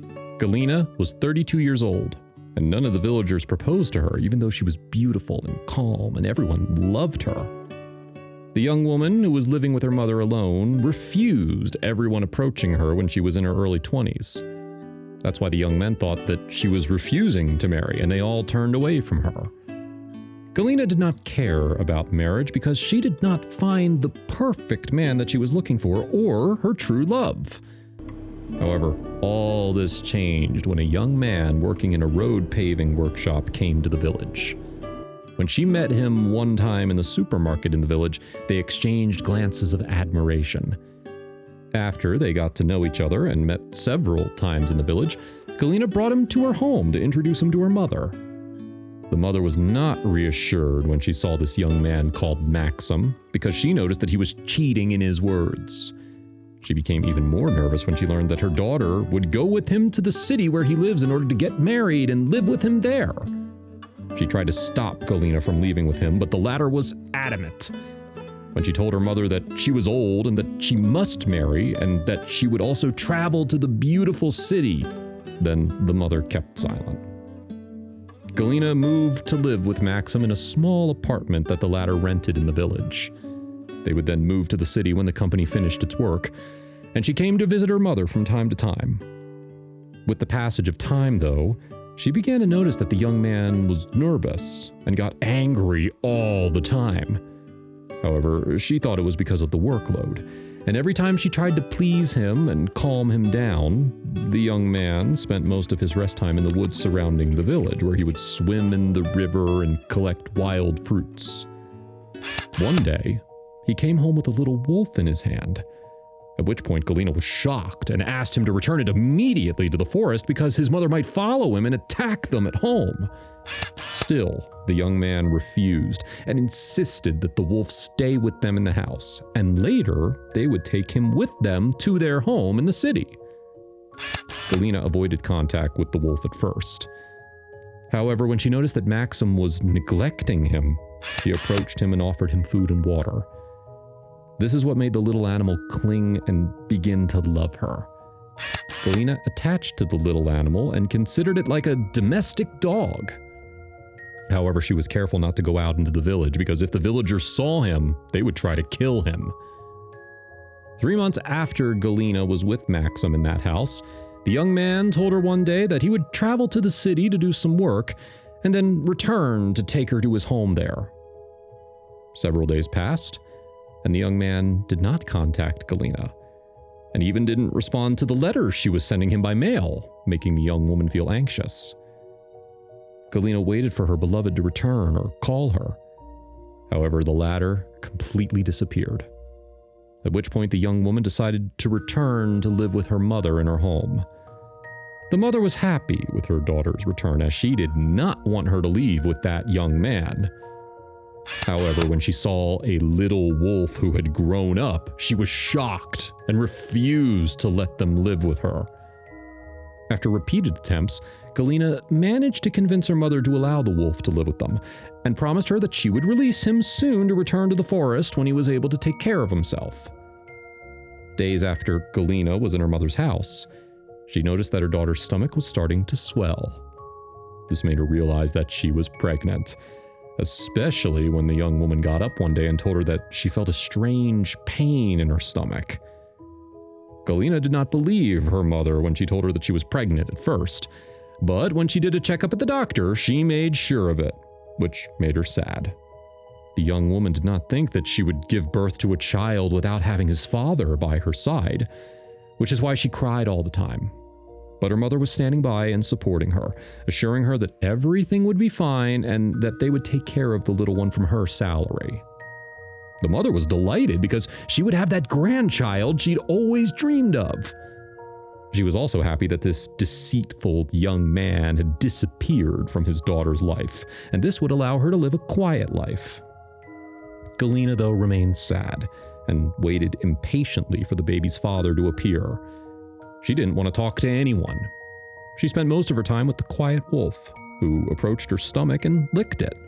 Galina was 32 years old, and none of the villagers proposed to her, even though she was beautiful and calm and everyone loved her. The young woman, who was living with her mother alone, refused everyone approaching her when she was in her early 20s. That's why the young men thought that she was refusing to marry, and they all turned away from her. Galina did not care about marriage because she did not find the perfect man that she was looking for or her true love. However, all this changed when a young man working in a road paving workshop came to the village. When she met him one time in the supermarket in the village, they exchanged glances of admiration. After they got to know each other and met several times in the village, Galina brought him to her home to introduce him to her mother. The mother was not reassured when she saw this young man called Maxim, because she noticed that he was cheating in his words. She became even more nervous when she learned that her daughter would go with him to the city where he lives in order to get married and live with him there. She tried to stop Galina from leaving with him, but the latter was adamant. When she told her mother that she was old and that she must marry and that she would also travel to the beautiful city, then the mother kept silent. Galina moved to live with Maxim in a small apartment that the latter rented in the village. They would then move to the city when the company finished its work, and she came to visit her mother from time to time. With the passage of time, though, she began to notice that the young man was nervous and got angry all the time. However, she thought it was because of the workload, and every time she tried to please him and calm him down, the young man spent most of his rest time in the woods surrounding the village, where he would swim in the river and collect wild fruits. One day, he came home with a little wolf in his hand, at which point Galina was shocked and asked him to return it immediately to the forest because his mother might follow him and attack them at home. Still, the young man refused and insisted that the wolf stay with them in the house, and later they would take him with them to their home in the city. Galina avoided contact with the wolf at first. However, when she noticed that Maxim was neglecting him, she approached him and offered him food and water. This is what made the little animal cling and begin to love her. Galina attached to the little animal and considered it like a domestic dog. However, she was careful not to go out into the village because if the villagers saw him, they would try to kill him. 3 months after Galina was with Maxim in that house, the young man told her one day that he would travel to the city to do some work and then return to take her to his home there. Several days passed, and the young man did not contact Galina, and even didn't respond to the letter she was sending him by mail, making the young woman feel anxious. Galina waited for her beloved to return or call her. However, the latter completely disappeared, at which point the young woman decided to return to live with her mother in her home. The mother was happy with her daughter's return, as she did not want her to leave with that young man. However, when she saw a little wolf who had grown up, she was shocked and refused to let them live with her. After repeated attempts, Galina managed to convince her mother to allow the wolf to live with them, and promised her that she would release him soon to return to the forest when he was able to take care of himself. Days after Galina was in her mother's house, she noticed that her daughter's stomach was starting to swell. This made her realize that she was pregnant, especially when the young woman got up one day and told her that she felt a strange pain in her stomach. Galina did not believe her mother when she told her that she was pregnant at first, but when she did a checkup at the doctor, she made sure of it, which made her sad. The young woman did not think that she would give birth to a child without having his father by her side, which is why she cried all the time. But her mother was standing by and supporting her, assuring her that everything would be fine and that they would take care of the little one from her salary. The mother was delighted because she would have that grandchild she'd always dreamed of. She was also happy that this deceitful young man had disappeared from his daughter's life, and this would allow her to live a quiet life. Galina, though, remained sad and waited impatiently for the baby's father to appear. She didn't want to talk to anyone. She spent most of her time with the quiet wolf, who approached her stomach and licked it.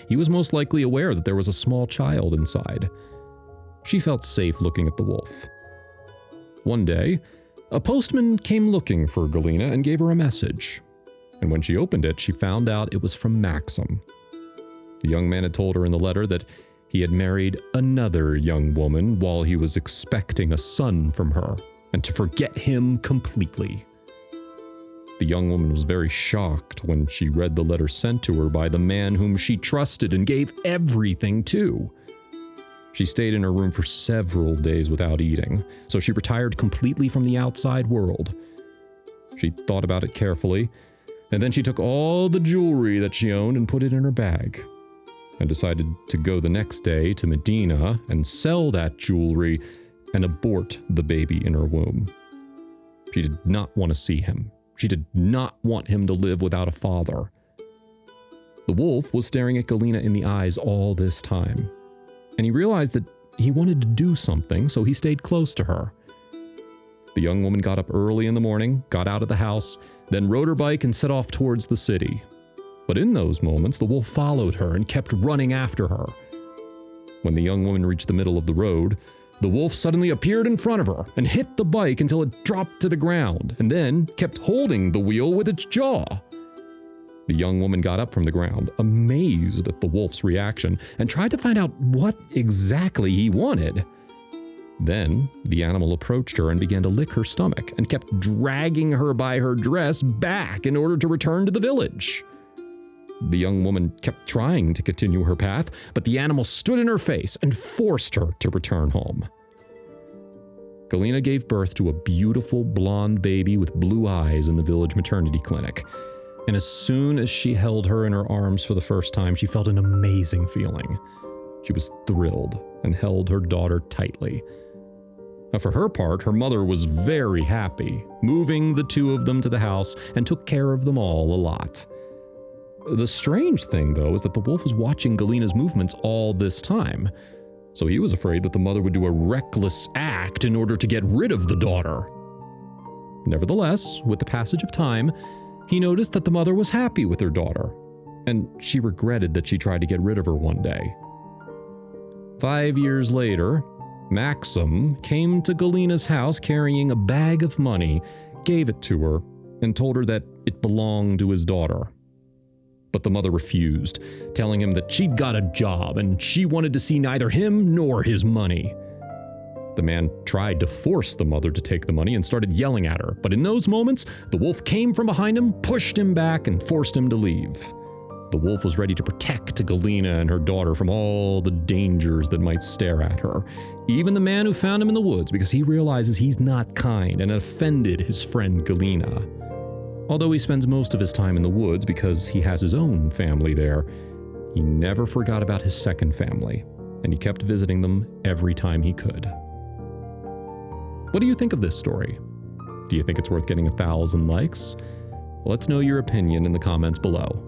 He was most likely aware that there was a small child inside. She felt safe looking at the wolf. One day, A postman came looking for Galina and gave her a message. And when she opened it, she found out it was from Maxim. The young man had told her in the letter that he had married another young woman while he was expecting a son from her, and to forget him completely. The young woman was very shocked when she read the letter sent to her by the man whom she trusted and gave everything to. She stayed in her room for several days without eating, so she retired completely from the outside world. She thought about it carefully, and then she took all the jewelry that she owned and put it in her bag, and decided to go the next day to Medina and sell that jewelry and abort the baby in her womb. She did not want to see him. She did not want him to live without a father. The wolf was staring at Galina in the eyes all this time, and he realized that he wanted to do something, so he stayed close to her. The young woman got up early in the morning, got out of the house, then rode her bike and set off towards the city. But in those moments, the wolf followed her and kept running after her. When the young woman reached the middle of the road, the wolf suddenly appeared in front of her and hit the bike until it dropped to the ground, and then kept holding the wheel with its jaw. The young woman got up from the ground, amazed at the wolf's reaction, and tried to find out what exactly he wanted. Then, the animal approached her and began to lick her stomach, and kept dragging her by her dress back in order to return to the village. The young woman kept trying to continue her path, but the animal stood in her face and forced her to return home. Galina gave birth to a beautiful blonde baby with blue eyes in the village maternity clinic. And as soon as she held her in her arms for the first time, she felt an amazing feeling. She was thrilled and held her daughter tightly. Now, for her part, her mother was very happy, moving the two of them to the house and took care of them all a lot. The strange thing, though, is that the wolf was watching Galina's movements all this time, so he was afraid that the mother would do a reckless act in order to get rid of the daughter. Nevertheless, with the passage of time, he noticed that the mother was happy with her daughter, and she regretted that she tried to get rid of her one day. 5 years later, Maxim came to Galina's house carrying a bag of money, gave it to her, and told her that it belonged to his daughter. But the mother refused, telling him that she'd got a job and she wanted to see neither him nor his money. The man tried to force the mother to take the money and started yelling at her, but in those moments, the wolf came from behind him, pushed him back, and forced him to leave. The wolf was ready to protect Galina and her daughter from all the dangers that might stare at her, even the man who found him in the woods, because he realizes he's not kind and offended his friend Galina. Although he spends most of his time in the woods because he has his own family there, he never forgot about his second family, and he kept visiting them every time he could. What do you think of this story? Do you think it's worth getting 1,000 likes? Let's know your opinion in the comments below.